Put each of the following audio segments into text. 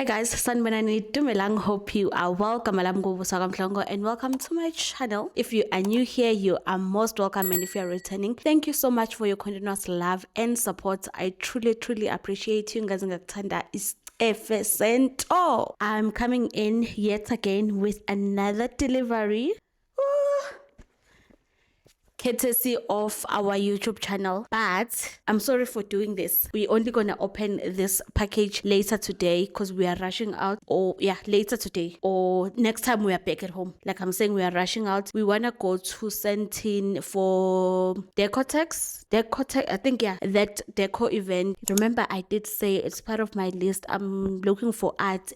Hi guys, Sanbanani Dumelang. Hope you are well. Kamalam Gobusagam Flongo and welcome to my channel. If you are new here, you are most welcome, and if you are returning, thank you so much for your continuous love and support. I truly appreciate you. Ngazangaktanda is Efesento. I'm coming in yet again with another delivery. Courtesy of our YouTube channel, but I'm sorry for doing this. We're only gonna open this package later today because we are rushing out, or later today or next time we are back at home. Like I'm saying, we are rushing out. We wanna go to Sentin for Decotex, I think, that deco event. Remember, I did say it's part of my list. I'm looking for art,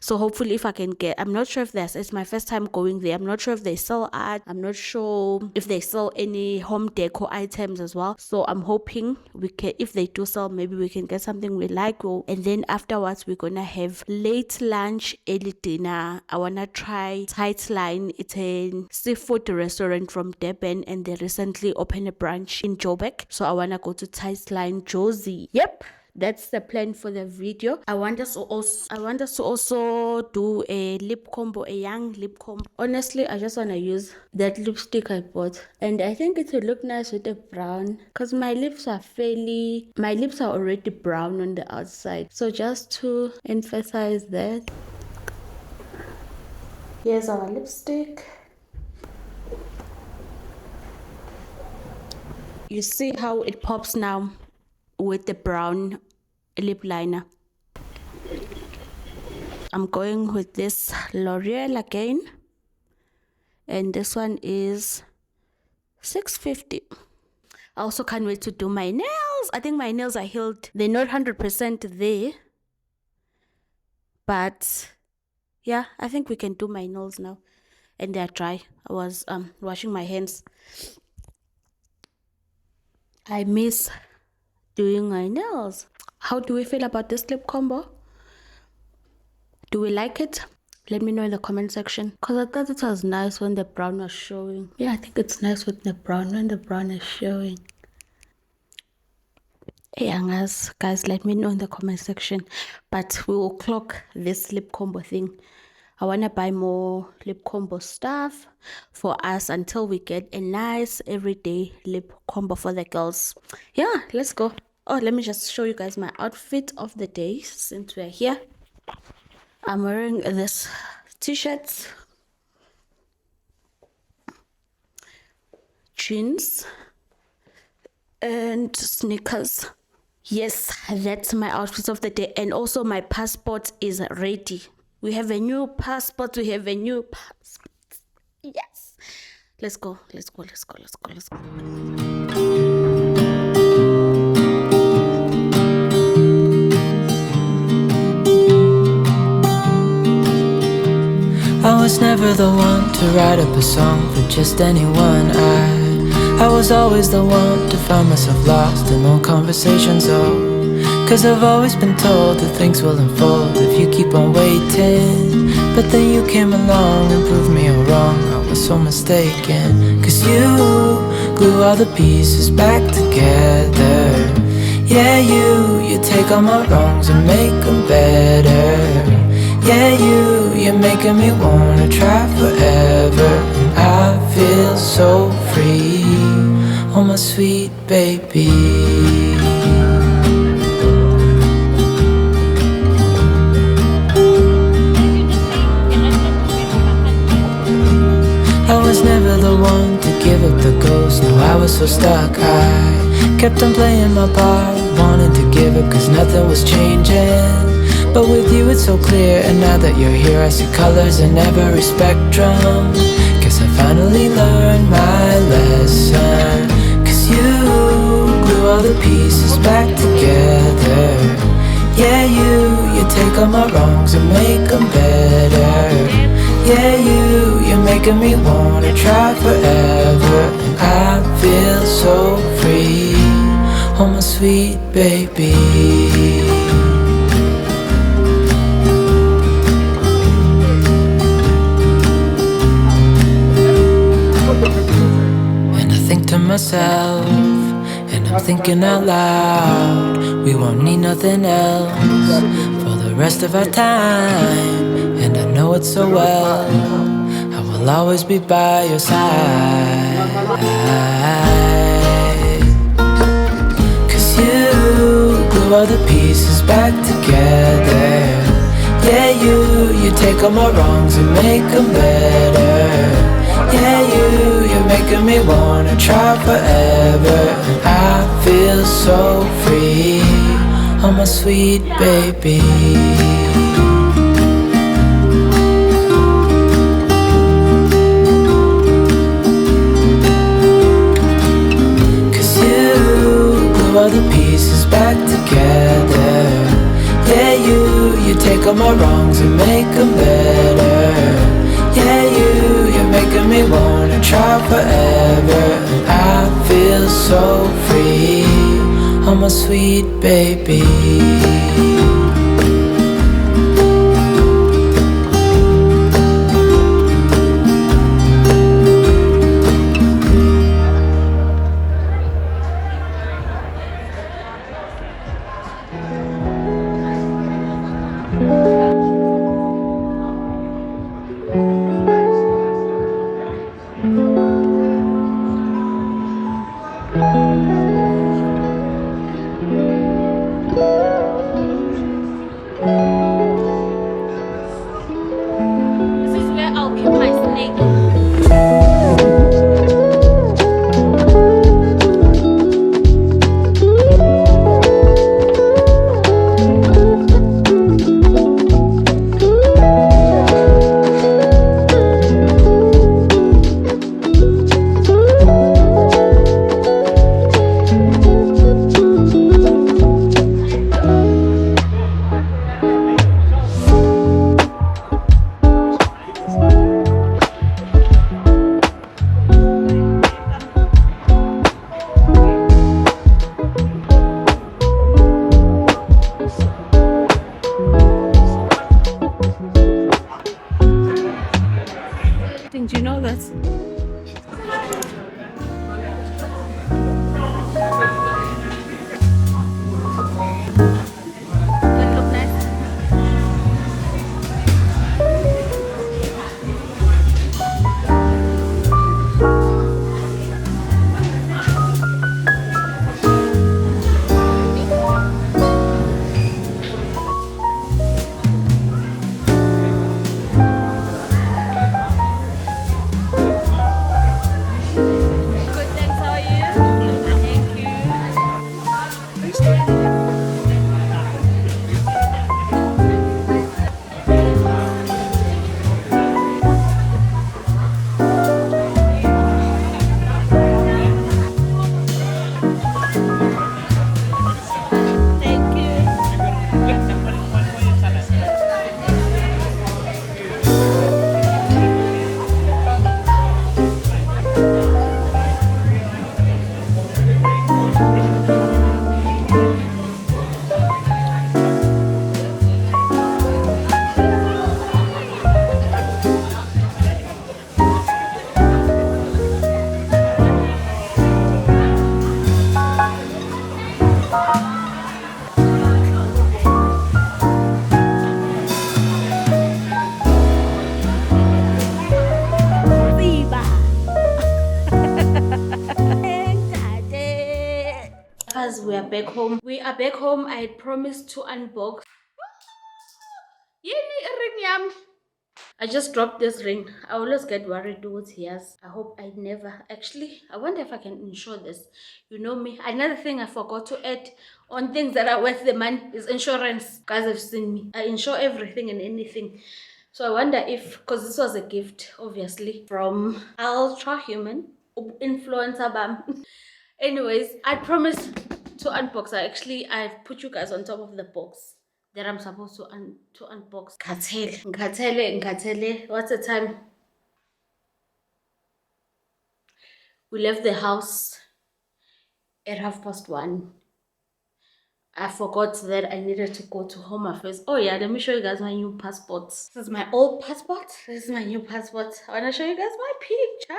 so hopefully if I can get, I'm not sure if it's my first time going there. I'm not sure if they sell art. I'm not sure if they sell any home decor items as well. So I'm hoping we can, if they do sell, maybe we can get something we like. And then afterwards we're gonna have late lunch, early dinner. I wanna try Tightline. It's a seafood restaurant from Durban, and they recently opened a branch in Joburg. So I wanna go to Tightline Josie. Yep, that's the plan for the video. I want us to also do a lip combo, a young lip combo. Honestly, I just want to use that lipstick I bought, and I think it will look nice with the brown, because my lips are already brown on the outside. So just to emphasize that, here's our lipstick. You see how it pops now with the brown lip liner. I'm going with this L'Oreal again, and this one is $6.50. I also can't wait to do my nails. I think my nails are healed. They're not 100% there, but yeah, I think we can do my nails now, and they're dry. I was washing my hands. I miss doing my nails. How do we feel about this lip combo? Do we like it? Let me know in the comment section, because I thought it was nice when the brown was showing. Yeah, I think it's nice with the brown when the brown is showing. Hey guys, let me know in the comment section. But we will clock this lip combo thing. I want to buy more lip combo stuff for us until we get a nice everyday lip combo for the girls. Yeah, let's go. Oh, let me just show you guys my outfit of the day since we're here. I'm wearing this t-shirt, jeans, and sneakers. Yes, that's my outfit of the day. And also my passport is ready. We have a new passport. Yes. Let's go. I was never the one to write up a song for just anyone. I was always the one to find myself lost in all conversations. Cause I've always been told that things will unfold if you keep on waiting. But then you came along and proved me all wrong. I was so mistaken. Cause you glue all the pieces back together. Yeah, you take all my wrongs and make them better. Yeah, you're making me wanna try forever. And I feel so free, oh my sweet baby. I was never the one to give up the ghost. No, I was so stuck. I kept on playing my part, wanted to give up cause nothing was changing. But with you it's so clear, and now that you're here I see colors in every spectrum. Guess I finally learned my lesson. Cause you glue all the pieces back together. Yeah, you take all my wrongs and make them better. Yeah, you're making me wanna try forever. And I feel so free, oh my sweet baby. Myself, and I'm thinking out loud, we won't need nothing else for the rest of our time. And I know it so well, I will always be by your side. 'Cause you glue all the pieces back together. Yeah, you take all my wrongs and make them better. Yeah, you're making me wanna try forever. And I feel so free, oh my sweet baby. All the pieces back together. Yeah, you take all my wrongs and make them better. Yeah, you're making me wanna try forever. And I feel so free, oh my sweet baby. This is where I'll keep my snake. Do you know that? That look nice. Good, thanks. How are you? Thank you. Thank you. Viva. As we are back home. We are back home. I had promised to unbox. Yini ring yam. I just dropped this ring. I always get worried towards years. I hope I never. Actually, I wonder if I can insure this. You know me. Another thing I forgot to add on things that are worth the money is insurance. Guys have seen me. I insure everything and anything. So I wonder if, because this was a gift, obviously, from Ultra Human, influencer bam. Anyways, I promised to unbox. I've put you guys on top of the box that I'm supposed to unbox. Nkatele. What's the time? We left the house at 1:30. I forgot that I needed to go to Home Affairs. Oh yeah, let me show you guys my new passport. This is my old passport. This is my new passport. I want to show you guys my picture.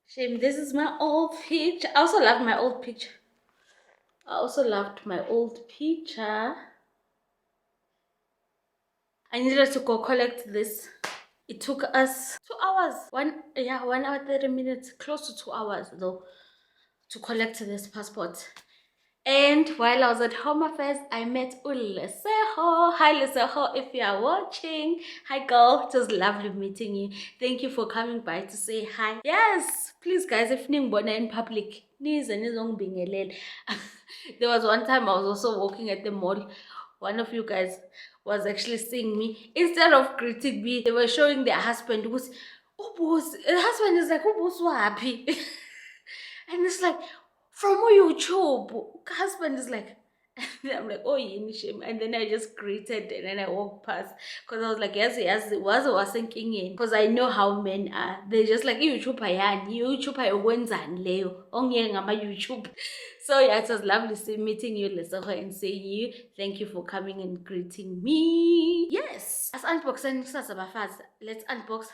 Shame, this is my old picture. I also love my old picture. I also loved my old picture. I needed to go collect this. It took us 2 hours. 1 hour 30 minutes, close to 2 hours though, to collect this passport. And while I was at Home Affairs, I met Uleseho. Hi Leseho, if you are watching. Hi girl, it was lovely meeting you. Thank you for coming by to say hi. Yes, please guys, if ningibona in public, nizongibingelela. There was one time I was also walking at the mall. One of you guys was actually seeing me. Instead of greeting me, they were showing their husband who's, oh boss, the husband is like, oh boss, so happy. And it's like, from YouTube. Husband is like, I'm like, oh, shame. And then I just greeted and then I walked past because I was like, yes, it was thinking in because I know how men are. They're just like, YouTube, YouTube, Leo, YouTube. So yeah, it was lovely meeting you, Leseho, and seeing you. Thank you for coming and greeting me. Yes, let's unbox and let's unbox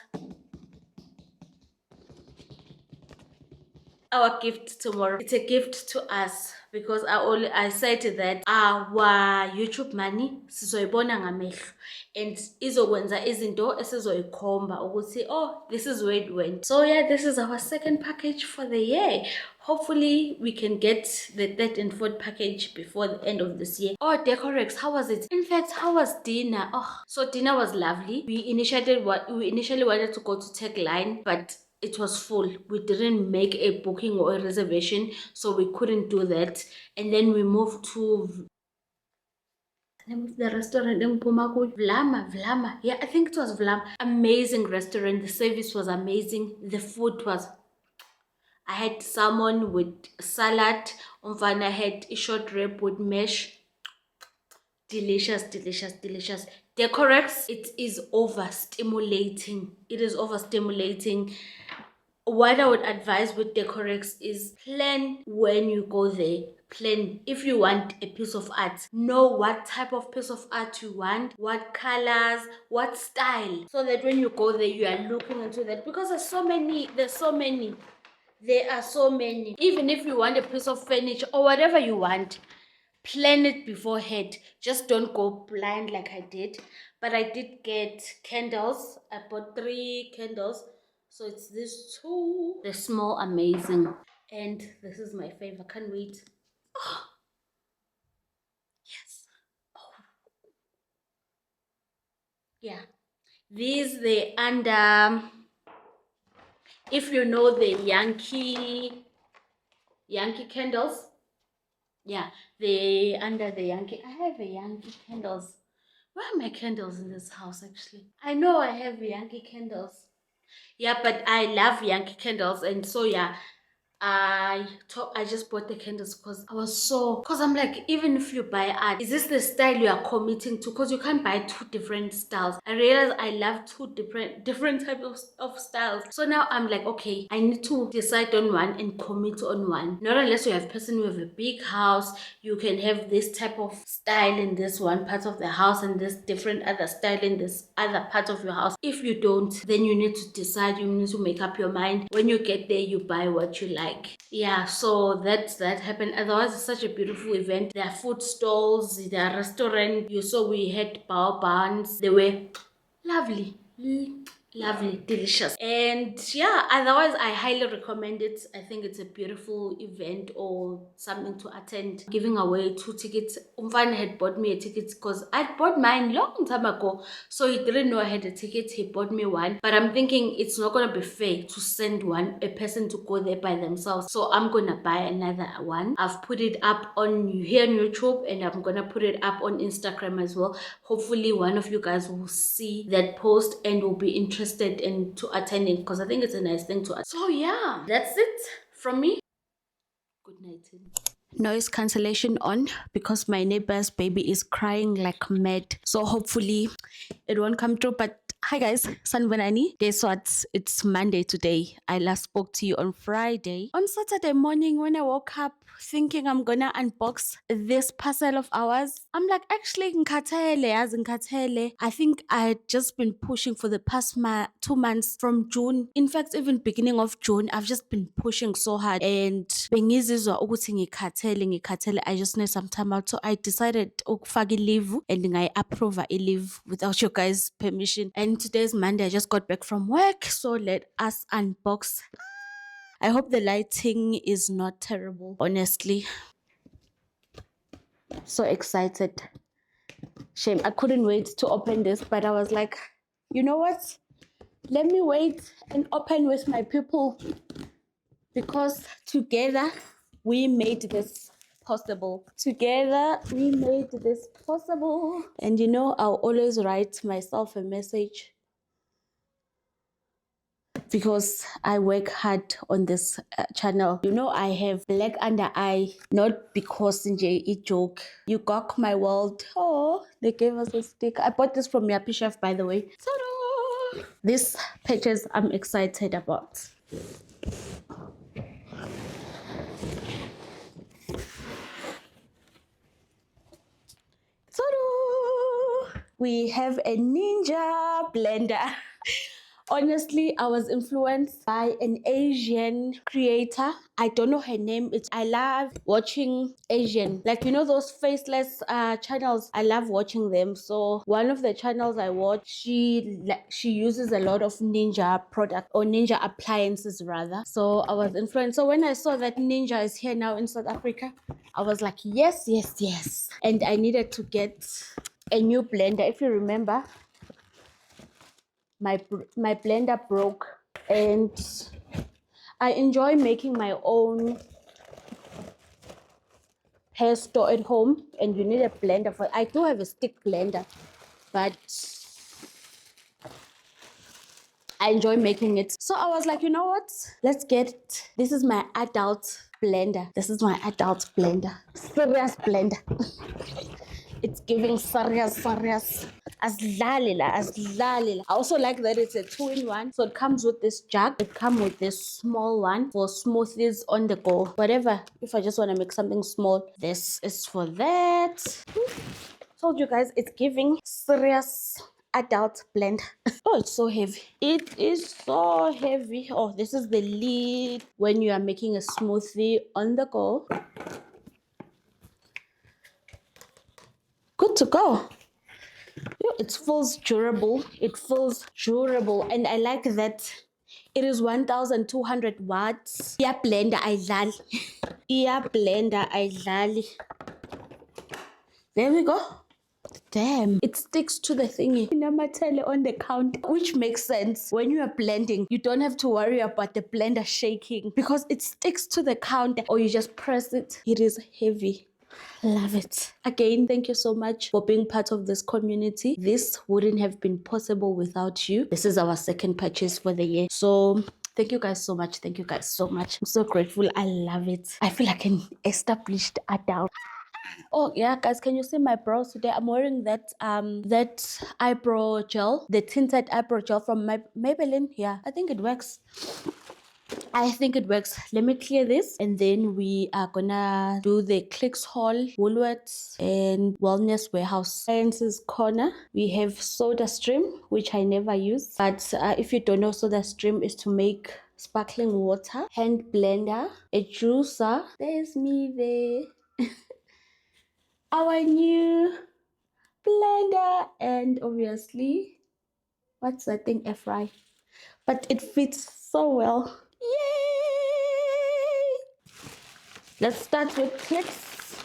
our gift tomorrow. It's a gift to us because I said that our YouTube money sizoyibona ngamehlo and izokwenza izinto esizoyikhomba ukuthi oh, this is where it went. So yeah, this is our second package for the year. Hopefully we can get the third and fourth package before the end of this year. Oh, Decorex, how was it? In fact, how was dinner? Oh, so dinner was lovely. We initially wanted to go to Tagline, but it was full. We didn't make a booking or a reservation, so we couldn't do that. And then we moved to the restaurant in Pumaku. Vlama. Yeah, I think it was Vlama. Amazing restaurant. The service was amazing. The food was... I had salmon with salad. I had a short rib with mash. Delicious. Decorex, it is overstimulating. What I would advise with Decorex is plan when you go there. Plan if you want a piece of art. Know what type of piece of art you want, what colors, what style. So that when you go there, you are looking into that. Because there are so many. Even if you want a piece of furniture or whatever you want, plan it beforehand. Just don't go blind like I did. But I did get candles. I bought 3 candles. So it's these 2. They smell amazing. And this is my favorite. Can't wait. Oh. Yes. Oh. Yeah. These, they under... if you know the Yankee candles. Yeah, they under the Yankee. I have a Yankee candles. Where are my candles in this house actually? I know I have Yankee candles. Yeah, but I love Yankee candles, and so yeah, I just bought the candles because I'm like, even if you buy art, is this the style you are committing to? Because you can't buy 2 different styles. I realized I love 2 different types of styles. So now I'm like, okay, I need to decide on one and commit on one. Not unless you have person who have a big house, you can have this type of style in this one part of the house and this different other style in this other part of your house. If you don't, then you need to decide, you need to make up your mind. When you get there, you buy what you like. Yeah, so that happened. Otherwise, it's such a beautiful event. There are food stalls, there are restaurants. You saw we had bao buns. They were lovely, delicious. And yeah, otherwise I highly recommend it. I think it's a beautiful event or something to attend. Giving away 2 tickets. Umfana had bought me a ticket because I bought mine long time ago, so he didn't know I had a ticket. He bought me one, but I'm thinking it's not gonna be fair to send a person to go there by themselves, so I'm gonna buy another one. I've put it up on here on YouTube, and I'm gonna put it up on Instagram as well. Hopefully one of you guys will see that post and will be interested into attending, because I think it's a nice thing to attend. So yeah, that's it from me. Good night. Noise cancellation on because my neighbor's baby is crying like mad, so hopefully it won't come through. But hi guys, Sanvanani. Guess what? It's Monday today. I last spoke to you on Friday. On Saturday morning when I woke up thinking I'm gonna unbox this parcel of ours, I'm like, actually ngikhathele. I think I had just been pushing for the past 2 months from June. In fact, even beginning of June, I've just been pushing so hard and bengizizwa ukuthi ngikhathele. ngikhathele, I just need some time out. So I decided ukufaka leave and I approve a leave without your guys' permission. And today's Monday, I just got back from work. So let us unbox. I hope the lighting is not terrible, honestly. So excited. Shame I couldn't wait to open this, but I was like, you know what? Let me wait and open with my people, because together we made this possible. Together we made this possible. And you know, I'll always write myself a message because I work hard on this channel. You know, I have black under eye, not because a joke. You got my world. Oh, they gave us a sticker. I bought this from Yappy Chef, by the way. Ta-da! These pictures I'm excited about. Ta-da! We have a Ninja blender. Honestly, I was influenced by an Asian creator. I don't know her name. I love watching Asian, like, you know, those faceless channels. I love watching them. So one of the channels I watch, she uses a lot of Ninja product, or Ninja appliances rather. So I was influenced. So when I saw that Ninja is here now in South Africa, I was like, yes, yes, yes. And I needed to get a new blender. If you remember, my blender broke, and I enjoy making my own pesto at home, and you need a blender for it. I do have a stick blender, but I enjoy making it. So I was like, you know what? Let's get, this is my adult blender. This is my adult blender. Serious blender. It's giving serious. Aslalila. I also like that it's a 2-in-1. So it comes with this jug. It comes with this small one for smoothies on the go. Whatever. If I just want to make something small, this is for that. Told you guys, it's giving serious adult blend. Oh, it's so heavy. It is so heavy. Oh, this is the lid when you are making a smoothie on the go. Good to go. It feels durable. It feels durable, and I like that it is 1200 watts. Yeah, blender ayidlali. Yeah, blender ayidlali. There we go. Damn, it sticks to the thingy. Namatele on the counter, which makes sense. When you are blending, you don't have to worry about the blender shaking because it sticks to the counter, or you just press it. It is heavy. Love it. Again, thank you so much for being part of this community. This wouldn't have been possible without you. This is our second purchase for the year. So thank you guys so much. Thank you guys so much. I'm so grateful. I love it. I feel like an established adult. Oh yeah, guys, can you see my brows today? I'm wearing that eyebrow gel, the tinted eyebrow gel from Maybelline. Yeah, I think it works. Let me clear this, and then we are gonna do the Clicks haul, Woolworths, and Wellness Warehouse. Sciences Corner. We have Soda Stream, which I never use, but if you don't know, Soda Stream is to make sparkling water. Hand blender, a juicer. There's me there. Our new blender, and obviously, what's that thing? Air fry. But it fits so well. Yay! Let's start with Clicks.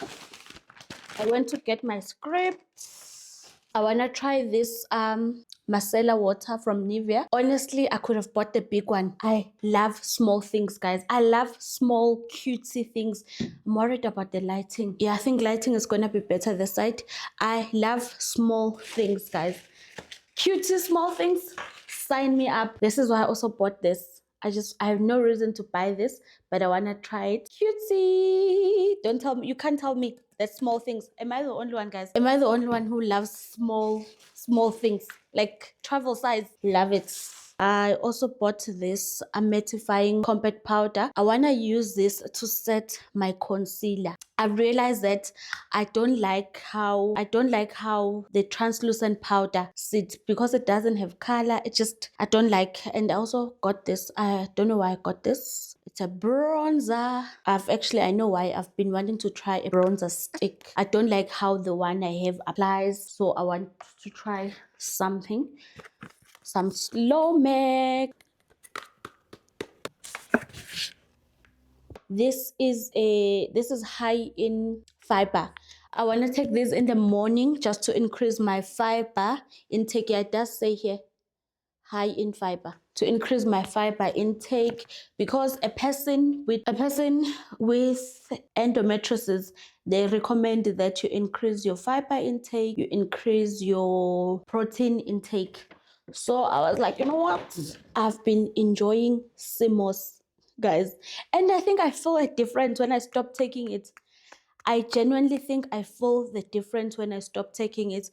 I went to get my scripts. I wanna try this micellar water from Nivea. Honestly, I could have bought the big one. I love small things, guys. I love small cutesy things. I'm worried about the lighting. Yeah, I think lighting is gonna be better this side. I love small things, guys. Cutesy small things. Sign me up. This is why I also bought this. I have no reason to buy this, but I wanna try it. Cutesy. Don't tell me, you can't tell me that small things. Am I the only one, guys? Am I the only one who loves small things? Like travel size. Love it. I also bought this mattifying compact powder. I want to use this to set my concealer. I realized that I don't like how the translucent powder sits because it doesn't have color. I don't like. And I also got this. I don't know why I got this. It's a bronzer. I know why I've been wanting to try a bronzer stick. I don't like how the one I have applies, so I want to try some Slow-Mac. This is high in fiber. I want to take this in the morning just to increase my fiber intake. Yeah, it does say here high in fiber, to increase my fiber intake, because a person with endometriosis, they recommend that you increase your fiber intake, you increase your protein intake. So I was like, you know what, I've been enjoying Simos, guys, and I think I feel a difference when I stop taking it. I genuinely think I feel the difference when I stop taking it.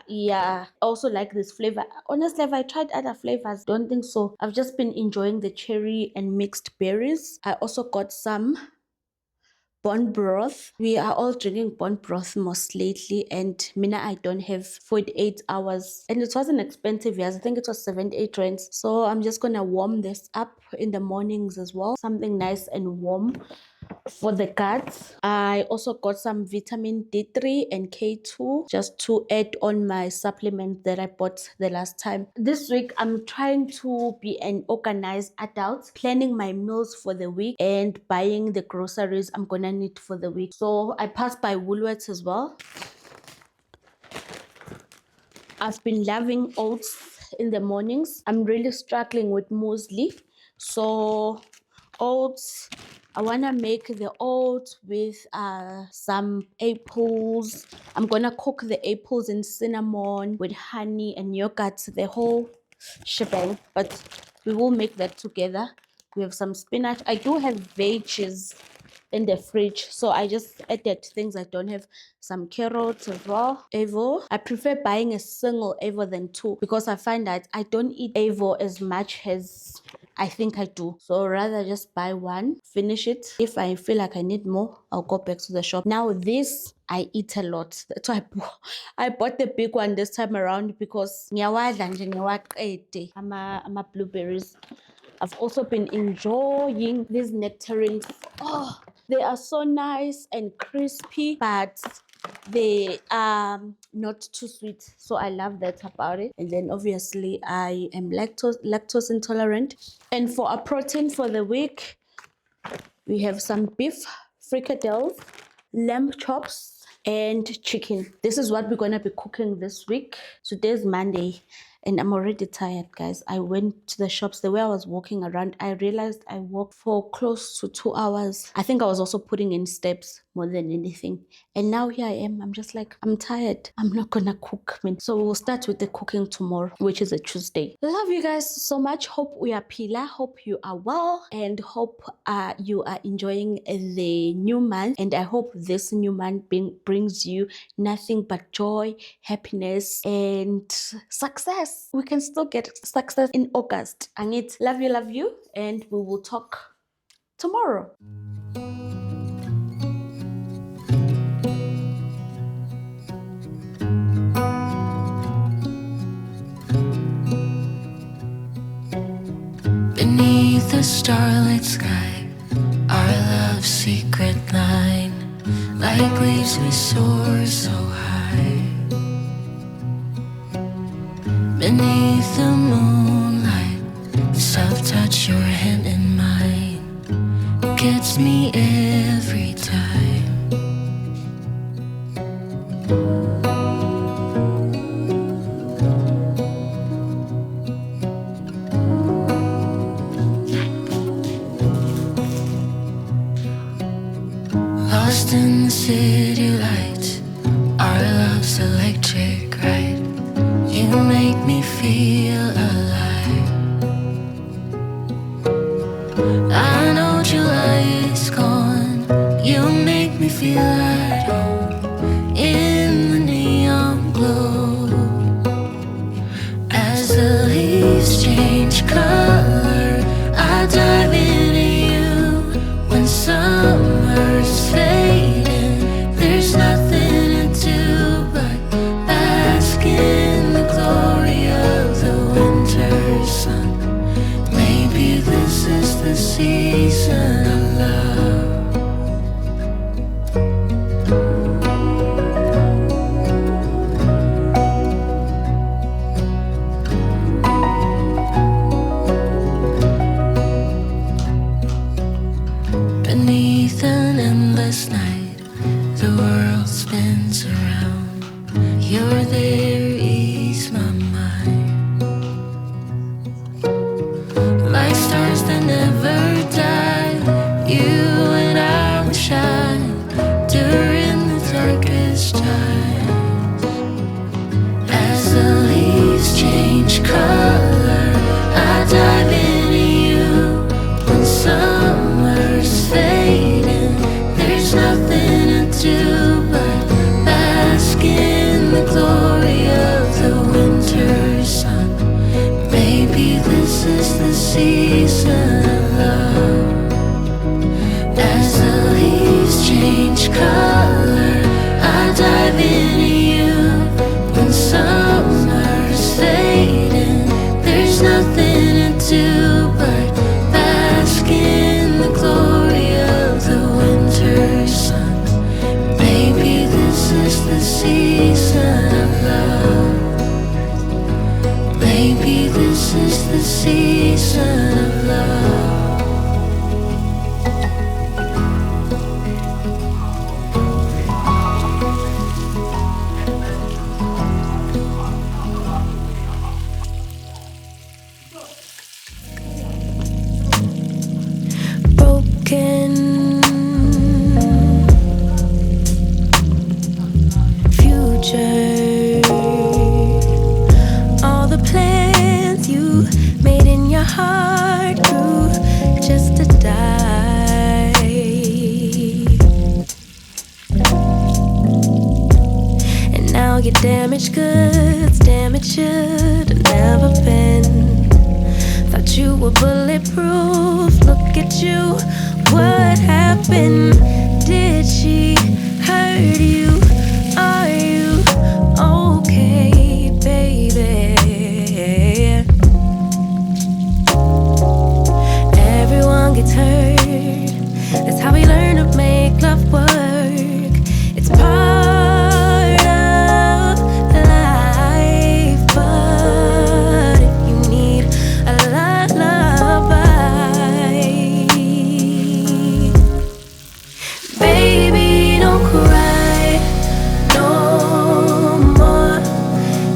Yeah, also like this flavor. Honestly, have I tried other flavors? Don't think so. I've just been enjoying the cherry and mixed berries. I also got some bone broth. We are all drinking bone broth most lately, and Mina, I don't have 48 hours, and it wasn't expensive. Yes, I think it was 78 rands. So I'm just gonna warm this up in the mornings as well, something nice and warm for the guts. I also got some vitamin D3 and K2 just to add on my supplement that I bought the last time. This week, I'm trying to be an organized adult, planning my meals for the week and buying the groceries I'm gonna need for the week. So I passed by Woolworths as well. I've been loving oats in the mornings. I'm really struggling with muesli. So oats, I want to make the oats with some apples. I'm going to cook the apples in cinnamon with honey and yogurt, the whole shebang. But we will make that together. We have some spinach. I do have veggies in the fridge, so I just added things I don't have. Some carrots as well. Avo, I prefer buying a single Avo than two, because I find that I don't eat Avo as much as I think I do. So rather just buy one, finish it. If I feel like I need more, I'll go back to the shop. Now this, I eat a lot. That's why I bought the big one this time around, because ama blueberries. I've also been enjoying these nectarines. Oh, they are so nice and crispy, but they are not too sweet, so I love that about it. And then obviously I am lactose intolerant. And for a protein for the week, we have some beef fricadelles, lamb chops, and chicken. This is what we're gonna be cooking this week. Today's Monday, and I'm already tired, guys. I went to the shops. The way I was walking around, I realized I walked for close to 2 hours. I think I was also putting in steps more than anything. And now here I am. I'm just like, I'm tired. I'm not gonna cook. So we'll start with the cooking tomorrow, which is a Tuesday. Love you guys so much. Hope we are Pila. Hope you are well, and hope you are enjoying the new month. And I hope this new month brings you nothing but joy, happiness, and success. We can still get success in August. Angit, love you, and we will talk tomorrow. Beneath the starlit sky, our love's secret line, like leaves we soar so high. Beneath the moonlight, soft touch your hand in mine, gets me every time. Lost in the city lights, our love's electric, right? You make me feel alive. I know July is gone. You make me feel at home in the neon glow. As the leaves change color, I dive into you. When summer's fading, there's nothing to do but bask in the glory of the winter sun. Maybe this is the season of love. Beneath an endless night, the world spins around. You're there, ease my mind. Like stars that never die, you and I will shine during the darkest times. As the leaves change color, I dive into you. When summer's fading, there's nothing to do but bask in the glory of the winter sun. Maybe this is the season of love. As the leaves change color, I dive into you. When summer's fading, there's nothing to do but bask in the glory of the winter sun. Maybe this is the season of love. Maybe this is the season of love. Broken future, all the plans you made in your heart grew just to die. And now your damaged goods, damage should have never been. Thought you were bulletproof, look at you, what happened? Did she hurt you? Are you okay, baby? Everyone gets hurt, that's how we learn to make love work. It's part of life, but if you need a lullaby, baby, don't cry no more.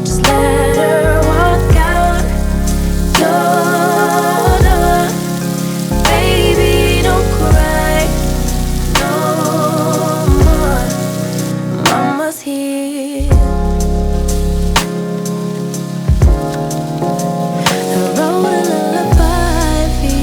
Just let her walk out your door. Baby, don't cry no more. Mama's here. I wrote a lullaby for you.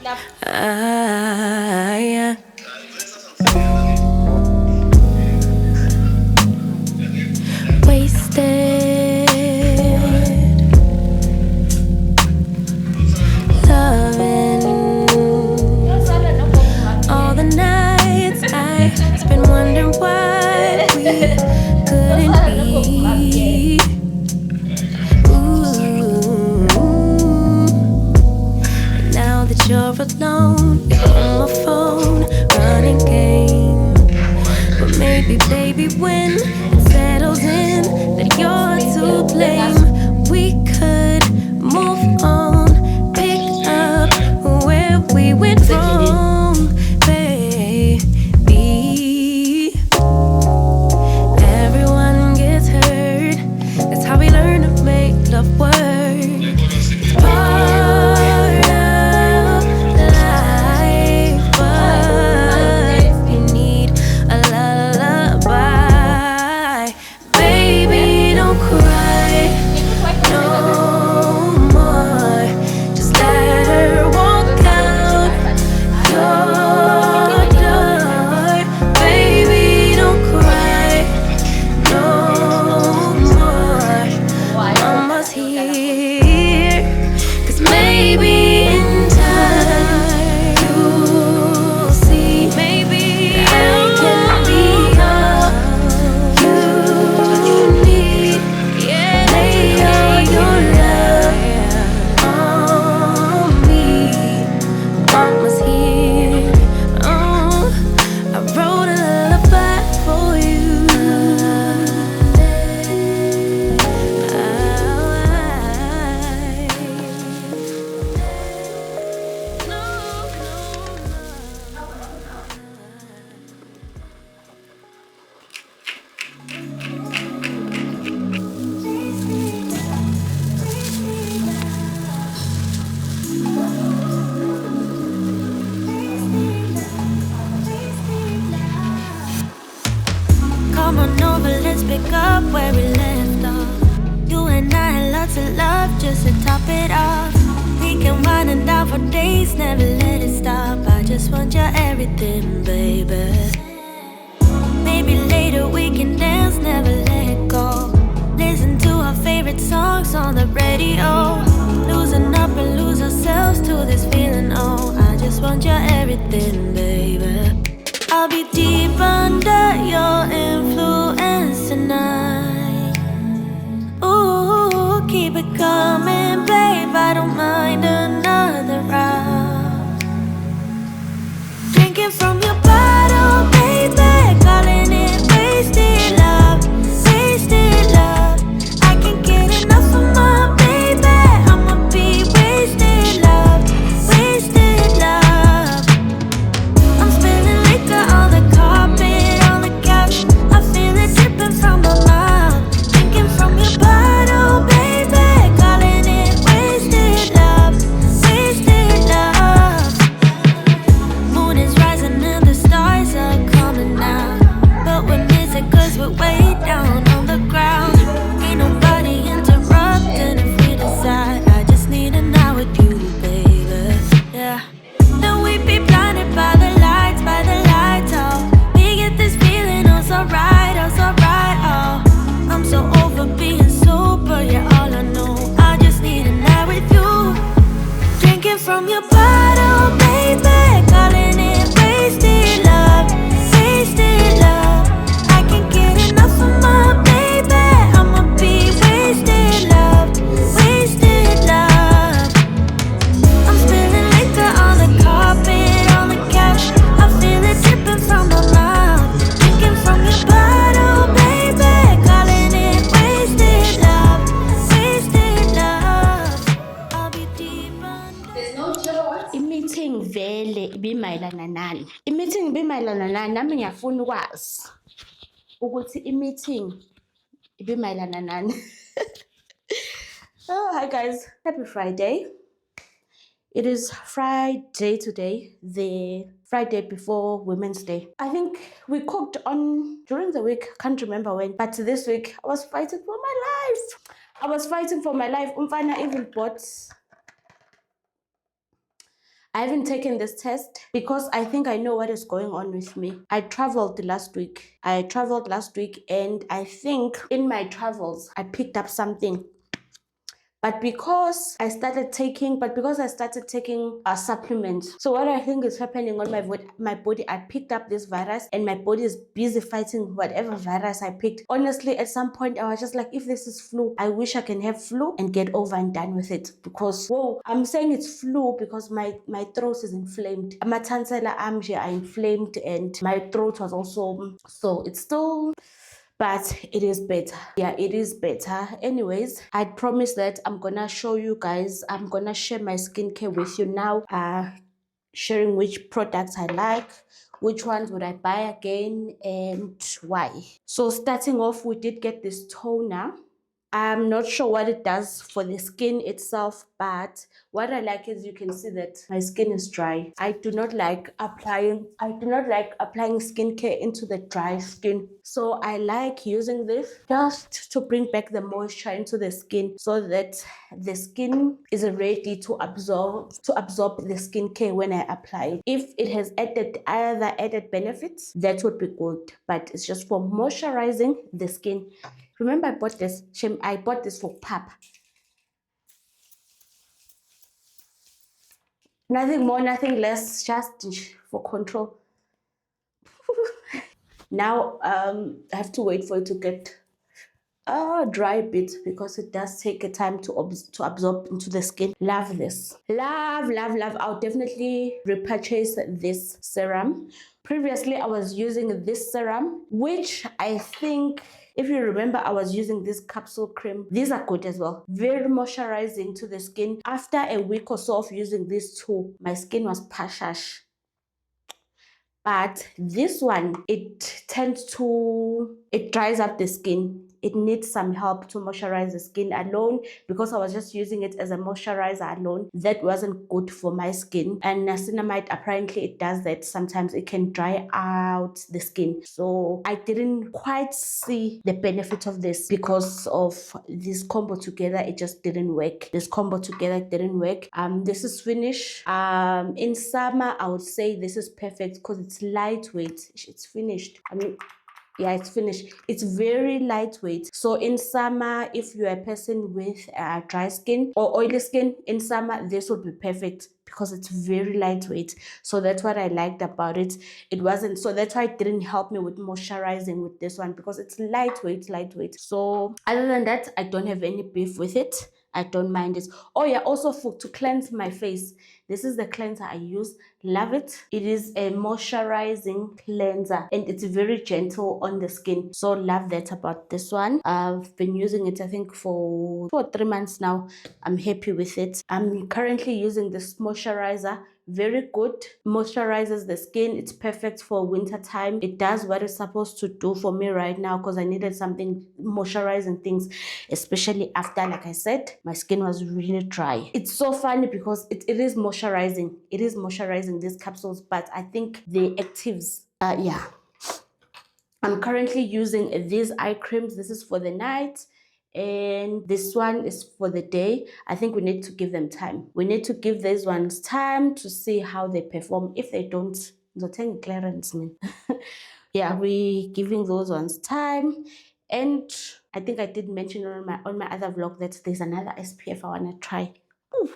Yeah. Wasted loving all the nights I spent wondering why we couldn't be. Ooh. Now that you're alone, you're on my phone, running game. But maybe, baby, when it settles in that you're to blame, we could move on, pick up where we went wrong, baby. Everyone gets hurt, that's how we learn to make love work. It's part of life, but if you need a lullaby, baby, don't cry no more. Just let her walk out your pick up where we left off. You and I had lots of love just to top it off. We can wind it down for days, never let it stop. I just want your everything, baby. Maybe later we can dance, never let go. Listen to our favorite songs on the radio. Losing up and lose ourselves to this feeling, oh. I just want your everything, baby. I'll be deep under your influence tonight. Ooh, keep it coming, babe. I don't mind another round. Drinking from your bottle, baby. Calling it wasted love, wasted love. I can't get enough of my baby. I'ma be wasted love, wasted love. I'm spilling liquor on the carpet, on the couch. I feel it dripping from my mouth. Drinking from your bottle, baby. Calling it wasted love, wasted love. Moon is rising and the stars are coming out. But we miss it cause we're way down on the ground. Ain't nobody interrupting if we decide. I just need an hour with you, baby. Yeah. Then we be blinded by the lights, oh. We get this feeling, oh, so right, oh. I'm so over being sober, yeah, all I know. I just need a night with you. Drinking from your bottle, baby. Calling it wasted love, wasted love. I can't get enough of my baby. I'ma be wasted love, wasted love. I'm spilling liquor on the carpet, on the couch. I feel it dripping from my mouth. Drinking from your bottle, baby. Calling it wasted love, wasted love. I'll be deep under. I-meeting vele ibimayelana nani? I-meeting ibimayelana nani? Nami ngiyafuna ukwazi ukuthi i-meeting ibimayelana nani. Oh, hi guys, happy Friday. It is Friday today, the Friday before Women's Day. I think we cooked on during the week, can't remember when, but this week I was fighting for my life. I was fighting for my life. Umfana even bought. I haven't taken this test because I think I know what is going on with me. I traveled last week and I think in my travels I picked up something. But because I started taking a supplement, so what I think is happening on my body, I picked up this virus and my body is busy fighting whatever virus I picked. Honestly, at some point I was just like, if this is flu, I wish I can have flu and get over and done with it. Because whoa, I'm saying it's flu because my throat is inflamed. My tonsillar arms are inflamed and my throat was also, so it's still. But it is better. Yeah, it is better. Anyways, I promise that I'm gonna show you guys, I'm gonna share my skincare with you now, sharing which products I like, which ones would I buy again and why. So starting off, we did get this toner. I'm not sure what it does for the skin itself, but what I like is you can see that my skin is dry. I do not like applying skincare into the dry skin. So I like using this just to bring back the moisture into the skin so that the skin is ready to absorb the skincare when I apply it. If it has other added benefits, that would be good. But it's just for moisturizing the skin. Remember, I bought this for Pap. Nothing more, nothing less, just for control. Now, I have to wait for it to get dry a bit because it does take a time to absorb into the skin. Love this. Love. I'll definitely repurchase this serum. Previously, I was using this serum, which I think, if you remember, I was using this capsule cream. These are good as well. Very moisturizing to the skin. After a week or so of using these two, my skin was pashash. But this one, it dries up the skin. it needs some help to moisturize the skin alone, because I was just using it as a moisturizer alone. That wasn't good for my skin. And niacinamide, apparently it does that. Sometimes it can dry out the skin. So I didn't quite see the benefit of this because of this combo together. It just didn't work. This combo together didn't work. This is Finish. In summer, I would say this is perfect because it's lightweight. It's finished. I mean, yeah, it's finished. It's very lightweight. So in summer, if you're a person with dry skin or oily skin, in summer, this would be perfect because it's very lightweight. So that's what I liked about it. It wasn't, so that's why it didn't help me with moisturizing with this one, because it's lightweight. So other than that, I don't have any beef with it. I don't mind it. Oh yeah, also to cleanse my face, this is the cleanser I use. Love it. It is a moisturizing cleanser and it's very gentle on the skin. So love that about this one. I've been using it, I think, for 2 or 3 months now. I'm happy with it. I'm currently using this moisturizer. Very good. Moisturizes the skin. It's perfect for winter time. It does what it's supposed to do for me right now, because I needed something moisturizing things, especially after, like I said, my skin was really dry. It's so funny because it is moisturizing. It is moisturizing, these capsules, but I think the actives, yeah. I'm currently using these eye creams. This is for the night, and this one is for the day. I think we need to give them time. We need to give these ones time to see how they perform. If they don't, take clearance, man. Yeah, we giving those ones time. And I think I did mention on my other vlog that there's another SPF I want to try. Ooh.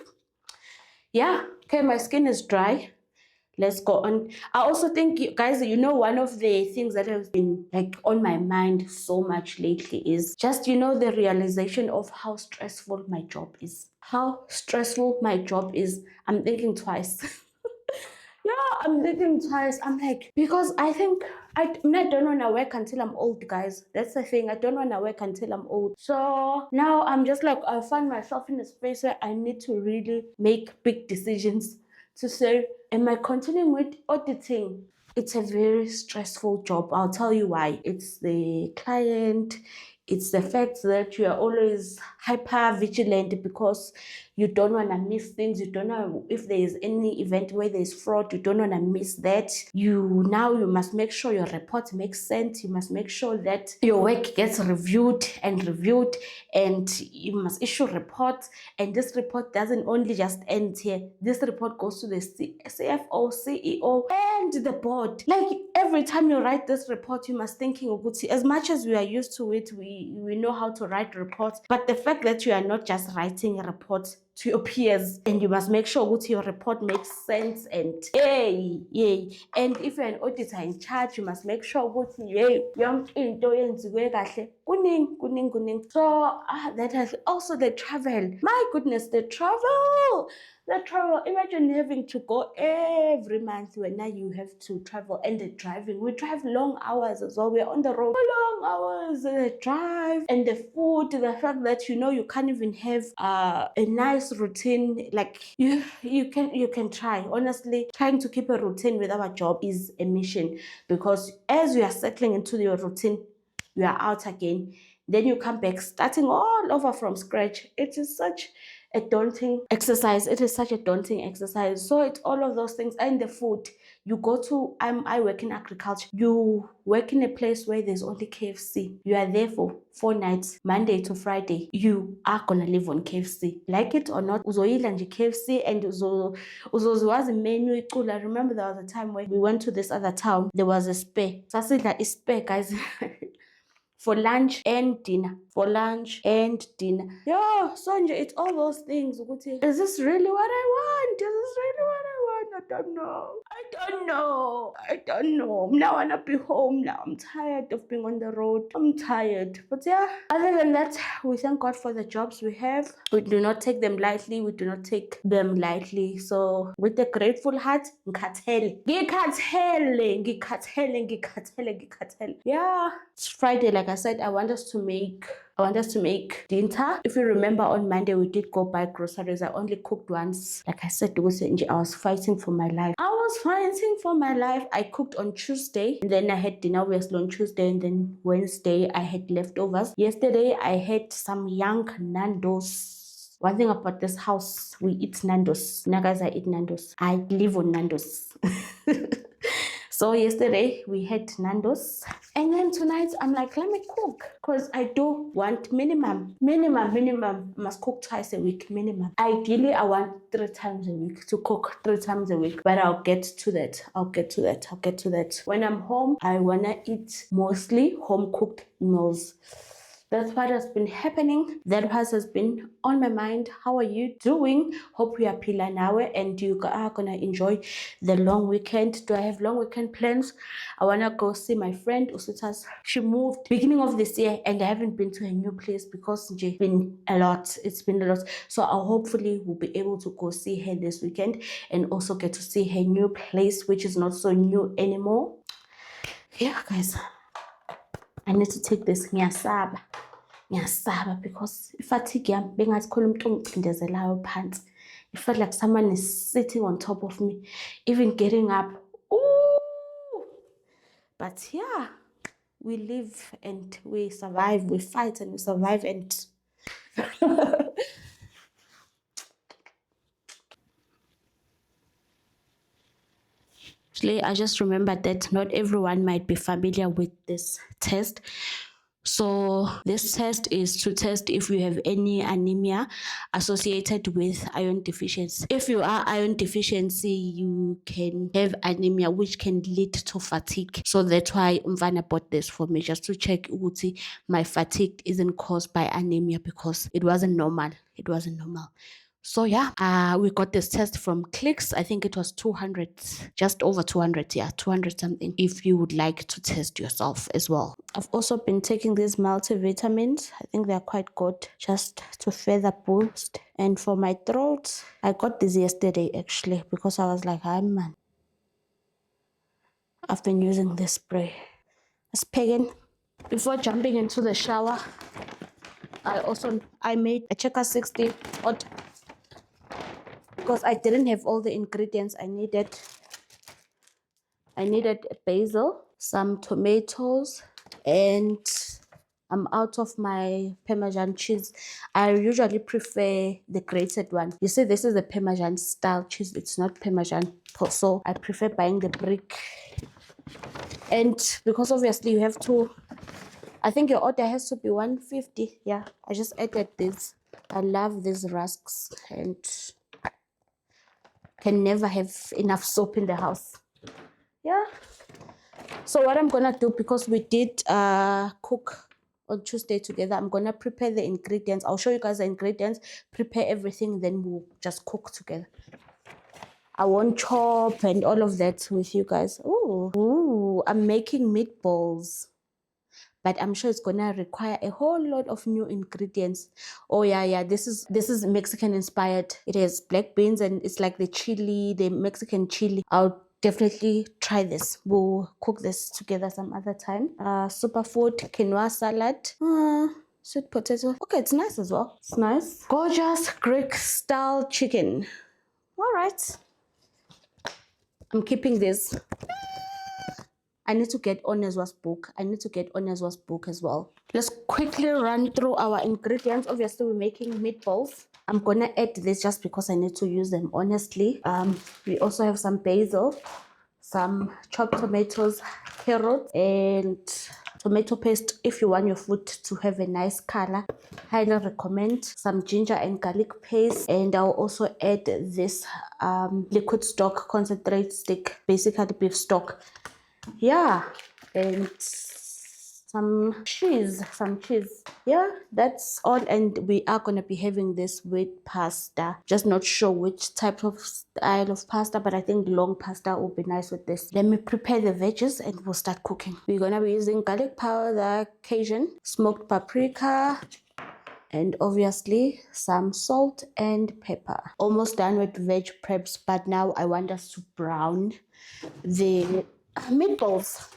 Yeah, okay, my skin is dry. Let's go on. I also think, guys, one of the things that has been like on my mind so much lately is just, the realization of how stressful my job is. How stressful my job is. I'm thinking twice. Yeah, I'm thinking twice. I'm like, because I think I don't want to work until I'm old, guys. That's the thing. I don't want to work until I'm old. So now I'm just like, I find myself in a space where I need to really make big decisions to say, am I continuing with auditing? It's a very stressful job. I'll tell you why. It's the client. It's the fact that you are always hyper vigilant because you don't want to miss things. You don't know if there is any event where there's fraud. You don't want to miss that. You must make sure your report makes sense. You must make sure that your work gets reviewed, and you must issue reports. And this report doesn't only just end here. This report goes to the CFO, CEO, and the board. Like every time you write this report, you must thinking, as much as we are used to it, we know how to write reports. But the fact that you are not just writing a report to your peers, and you must make sure that your report makes sense, and yay. And if you're an auditor in charge, you must make sure that yonke into yenziwe kahle. Kuning. So that has also the travel. My goodness, the travel. Imagine having to go every month when now you have to travel, and the driving. We drive long hours as well. We're on the road for long hours. The drive and the food, the fact that you can't even have a nice routine. Like you can try. Honestly, trying to keep a routine with our job is a mission, because as you are settling into your routine, you are out again. Then you come back starting all over from scratch. It is such a daunting exercise. So it's all of those things. And the food. You go to, I work in agriculture. You work in a place where there's only KFC. You are there for 4 nights, Monday to Friday. You are gonna live on KFC. Like it or not, uzoyidla nje KFC, and uzozwazi menu icula. I remember there was a time where we went to this other town. There was a spare. Sasidla is spare, guys. For lunch and dinner. Yeah, so it's all those things. Is this really what I want? I don't know. Now I want to be home now. I'm tired of being on the road. I'm tired. But yeah, other than that, we thank God for the jobs we have. We do not take them lightly. So with a grateful heart, ngikhathele. Yeah, it's Friday. Like I said, I want us to make I want us to make dinner. If you remember, on Monday we did go buy groceries. I only cooked once. Like I said, I was fighting for my life. I cooked on Tuesday, and then I had dinner obviously on Tuesday, and then Wednesday I had leftovers. Yesterday I had some young Nando's. One thing about this house, we eat Nando's. Now guys, I eat Nando's. I live on Nando's. So yesterday we had Nando's, and then tonight I'm like, let me cook, because I do want minimum must cook twice a week minimum. Ideally I want 3 times a week, to cook 3 times a week, but I'll get to that. When I'm home, I wanna eat mostly home cooked meals. That's what has been happening. That has been on my mind. How are you doing? Hope you are pila now and you are gonna enjoy the long weekend. Do I have long weekend plans? I wanna go see my friend Usutas. She moved beginning of this year, and I haven't been to a new place because it's been a lot. So I'll hopefully will be able to go see her this weekend and also get to see her new place, which is not so new anymore. Yeah, guys. I need to take this ngiyasaba because fatigue yami bengathi khona umuntu ongicindezelayo phansi. It felt like someone is sitting on top of me, even getting up. Ooh. But yeah, we live and we survive. We fight and we survive, and actually, I just remembered that not everyone might be familiar with this test. So this test is to test if you have any anemia associated with iron deficiency. If you are iron deficiency, you can have anemia, which can lead to fatigue. So that's why Umvana bought this for me, just to check Uti my fatigue isn't caused by anemia, because it wasn't normal. So yeah, we got this test from Clicks. I think it was 200, just over 200, 200 something, if you would like to test yourself as well. I've also been taking these multivitamins. I think they're quite good, just to further boost. And for my throat, I got this yesterday actually, because I was like, hi man, I've been using this spray. It's pagan. Before jumping into the shower, I made a checker 60 odd, because I didn't have all the ingredients I needed. I needed basil, some tomatoes, and I'm out of my Parmesan cheese. I usually prefer the grated one. You see, this is the Parmesan style cheese. It's not Parmesan, so I prefer buying the brick. And because obviously you have to, I think your order has to be 150. Yeah, I just added this. I love these rusks and can never have enough soap in the house. Yeah. So what I'm gonna do, because we did cook on Tuesday together, I'm gonna prepare the ingredients. I'll show you guys the ingredients, prepare everything, then we'll just cook together. I won't chop and all of that with you guys. Ooh, I'm making meatballs, but I'm sure it's gonna require a whole lot of new ingredients. Oh yeah, this is Mexican inspired. It has black beans and it's like the Mexican chili. I'll definitely try this. We'll cook this together some other time. Superfood quinoa salad. Sweet potato. Okay, it's nice as well. It's nice. Gorgeous Greek style chicken. All right. I'm keeping this. I need to get Oneswa's book. As well. Let's quickly run through our ingredients. Obviously, we're making meatballs. I'm gonna add this just because I need to use them, honestly. We also have some basil, some chopped tomatoes, carrots, and tomato paste if you want your food to have a nice color. Highly recommend. Some ginger and garlic paste, and I'll also add this liquid stock concentrate stick, basically beef stock. Yeah, and some cheese. Yeah, that's all. And we are gonna be having this with pasta. Just not sure which type of style of pasta, but I think long pasta will be nice with this. Let me prepare the veggies and we'll start cooking. We're gonna be using garlic powder, Cajun, smoked paprika, and obviously some salt and pepper. Almost done with veg preps, but now I want us to brown the meatballs.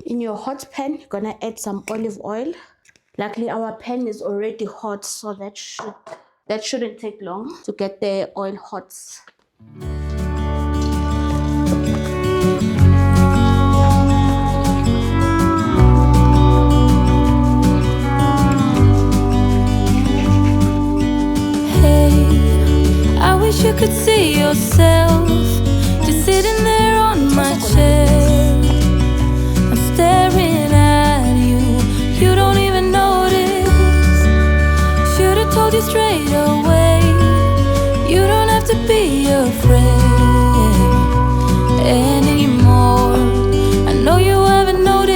In your hot pan, you're gonna add some olive oil, Luckily, our pan is already hot, so that shouldn't take long to get the oil hot. I wish you could see yourself just sitting there on my chair. I'm staring at you, you don't even notice. Should've told you straight away, you don't have to be afraid anymore. I know you haven't noticed.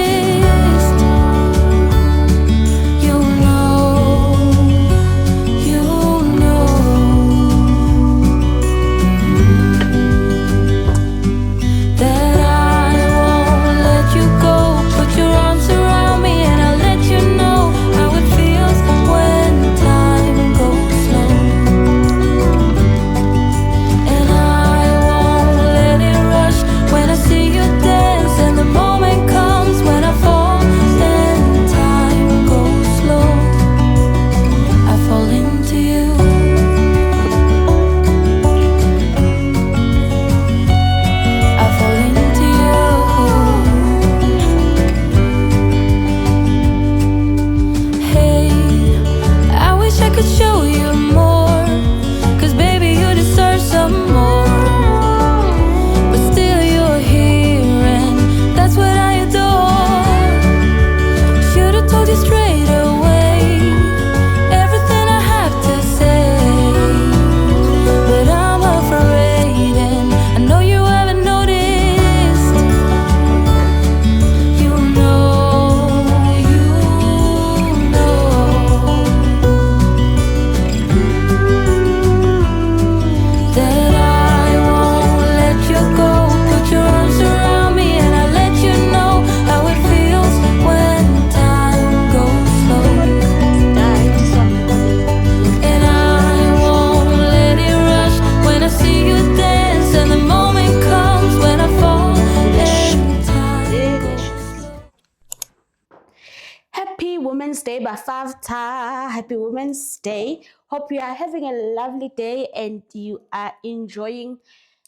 Happy Women's Day, Bafavta. Happy Women's Day. Hope you are having a lovely day and you are enjoying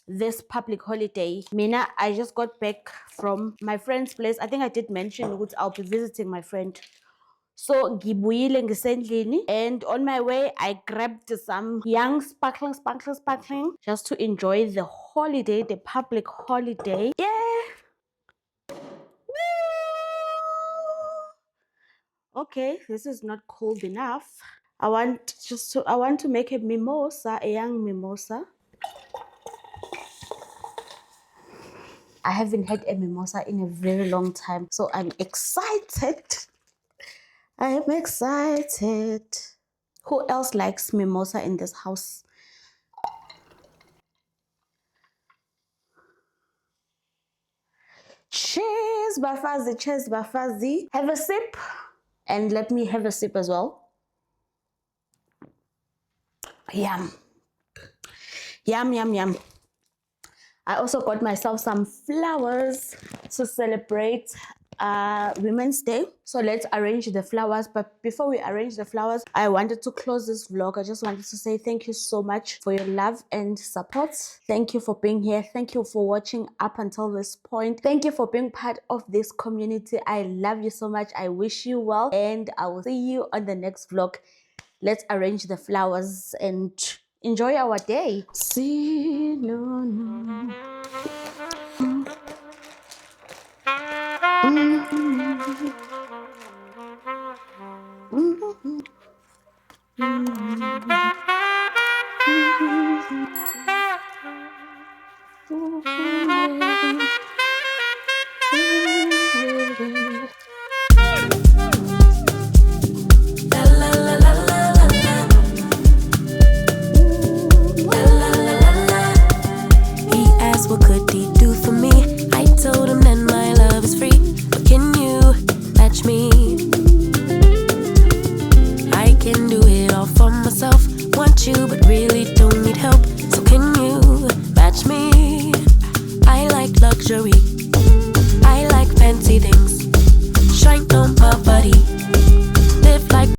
this public holiday. Mina, I just got back from my friend's place. I think I did mention that I'll be visiting my friend. So ngibuyile ngisendlini, and on my way I grabbed some young sparkling just to enjoy the holiday, the public holiday. Yeah. Okay, this is not cold enough. I want to make a mimosa, a young mimosa. I haven't had a mimosa in a very long time, so I'm excited. I am excited. Who else likes mimosa in this house? Cheers, Bafazi. Cheers, Bafazi. Have a sip. And let me have a sip as well. Yum. Yum, yum, yum. I also got myself some flowers to celebrate Women's Day. So let's arrange the flowers. But before we arrange the flowers, I wanted to close this vlog. I just wanted to say thank you so much for your love and support. Thank you for being here. Thank you for watching up until this point. Thank you for being part of this community. I love you so much. I wish you well, and I will see you on the next vlog. Let's arrange the flowers and enjoy our day. See, no, no. What could he do for me? I told him that my love is free. But can you match me? I can do it all for myself.